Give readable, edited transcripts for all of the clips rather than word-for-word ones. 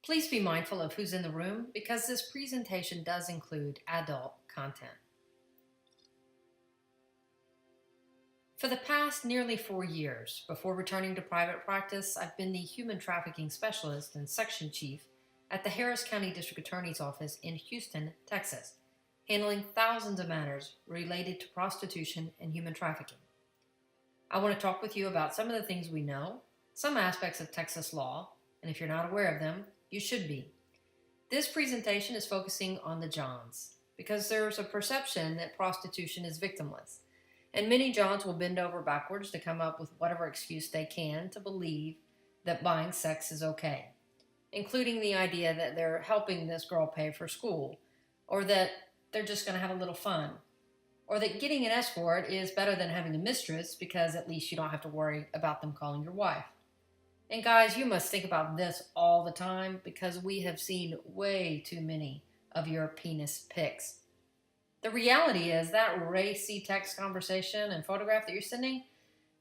Please be mindful of who's in the room because this presentation does include adult content. For the past nearly 4 years, before returning to private practice, I've been the human trafficking specialist and section chief at the Harris County District Attorney's Office in Houston, Texas, handling thousands of matters related to prostitution and human trafficking. I want to talk with you about some of the things we know, some aspects of Texas law, and if you're not aware of them, you should be. This presentation is focusing on the Johns because there's a perception that prostitution is victimless, and many Johns will bend over backwards to come up with whatever excuse they can to believe that buying sex is okay, including the idea that they're helping this girl pay for school, or that they're just going to have a little fun, or that getting an escort is better than having a mistress because at least you don't have to worry about them calling your wife. And guys, you must think about this all the time because we have seen way too many of your penis pics. The reality is that racy text conversation and photograph that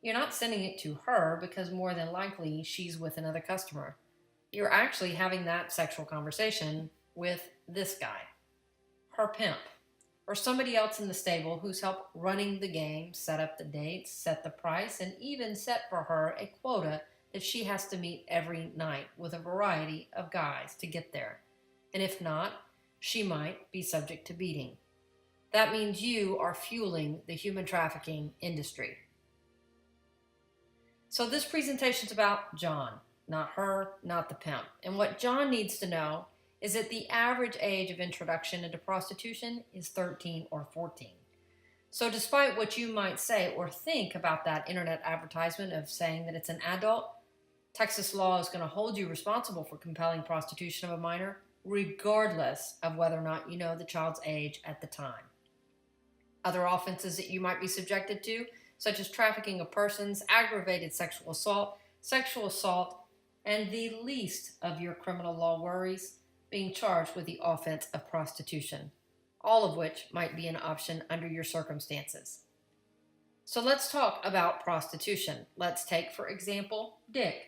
you're not sending it to her because more than likely she's with another customer. You're actually having that sexual conversation with this guy, her pimp, or somebody else in the stable who's helped running the game, set up the dates, set the price, and even set for her a quota that she has to meet every night with a variety of guys to get there. And if not, she might be subject to beating. That means you are fueling the human trafficking industry. So this presentation's about John, not her, not the pimp. And what John needs to know is that the average age of introduction into prostitution is 13 or 14. So despite what you might say or think about that internet advertisement of saying that it's an adult, Texas law is going to hold you responsible for compelling prostitution of a minor, regardless of whether or not you know the child's age at the time. Other offenses that you might be subjected to, such as trafficking of persons, aggravated sexual assault, and the least of your criminal law worries, being charged with the offense of prostitution, all of which might be an option under your circumstances. So let's talk about prostitution. Let's take, for example, Dick.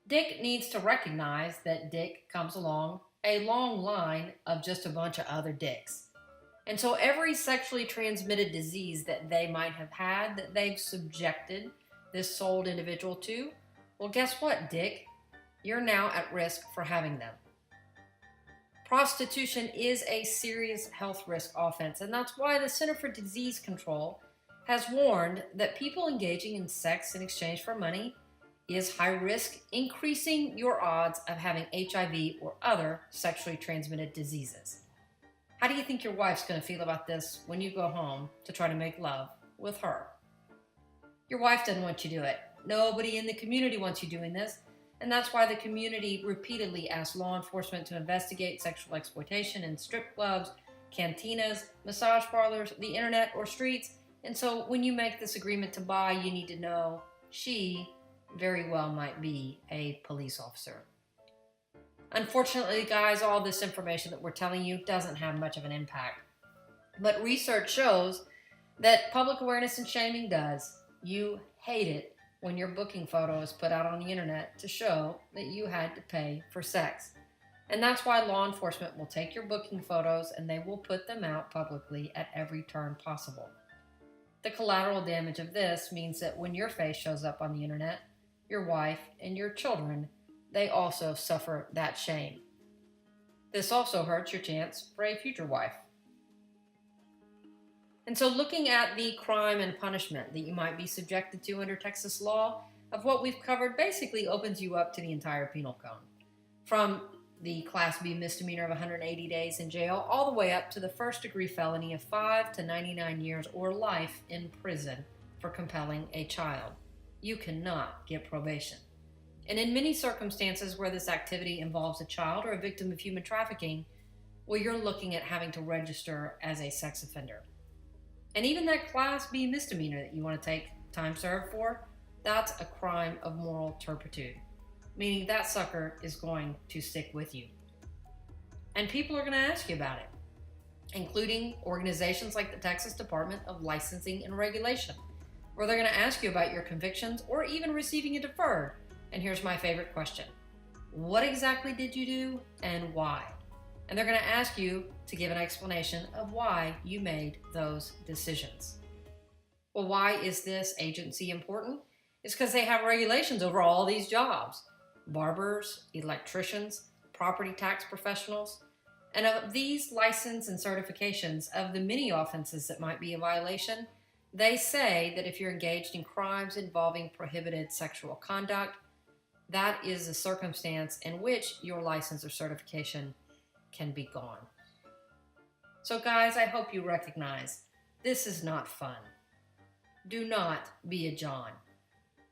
Dick needs to recognize that Dick comes along a long line of just a bunch of other dicks. And so every sexually transmitted disease that they might have had that they've subjected this sold individual to, well, guess what, Dick? You're now at risk for having them. Prostitution is a serious health risk offense, and that's why the Center for Disease Control has warned that people engaging in sex in exchange for money is high risk, increasing your odds of having HIV or other sexually transmitted diseases. How do you think your wife's going to feel about this when you go home to try to make love with her? Your wife doesn't want you to do it. Nobody in the community wants you doing this, and that's why the community repeatedly asks law enforcement to investigate sexual exploitation in strip clubs, cantinas, massage parlors, the internet, or streets. And so when you make this agreement to buy, you need to know she very well might be a police officer. Unfortunately, guys, all this information that we're telling you doesn't have much of an impact. But research shows that public awareness and shaming does. You hate it when your booking photo is put out on the internet to show that you had to pay for sex. And that's why law enforcement will take your booking photos and they will put them out publicly at every turn possible. The collateral damage of this means that when your face shows up on the internet, your wife and your children, they also suffer that shame. This also hurts your chance for a future wife. And so looking at the crime and punishment that you might be subjected to under Texas law, of what we've covered basically opens you up to the entire penal code. From the Class B misdemeanor of 180 days in jail, all the way up to the first-degree felony of 5 to 99 years or life in prison for compelling a child. You cannot get probation. And in many circumstances where this activity involves a child or a victim of human trafficking, well, you're looking at having to register as a sex offender. And even that Class B misdemeanor that you want to take time served for, that's a crime of moral turpitude, meaning that sucker is going to stick with you. And people are going to ask you about it, including organizations like the Texas Department of Licensing and Regulation, where they're going to ask you about your convictions or even receiving a deferred. And here's my favorite question. what exactly did you do and why? And they're going to ask you to give an explanation of why you made those decisions. Well, why is this agency important? It's because they have regulations over all these jobs. Barbers, electricians, property tax professionals. And of these license and certifications, of the many offenses that might be a violation, they say that if you're engaged in crimes involving prohibited sexual conduct, that is a circumstance in which your license or certification can be gone. So guys, I hope you recognize this is not fun. Do not be a John.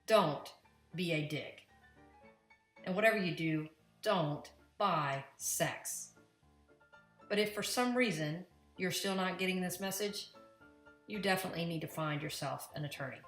Don't be a Dick. And whatever you do, don't buy sex. But if for some reason you're still not getting this message, you definitely need to find yourself an attorney.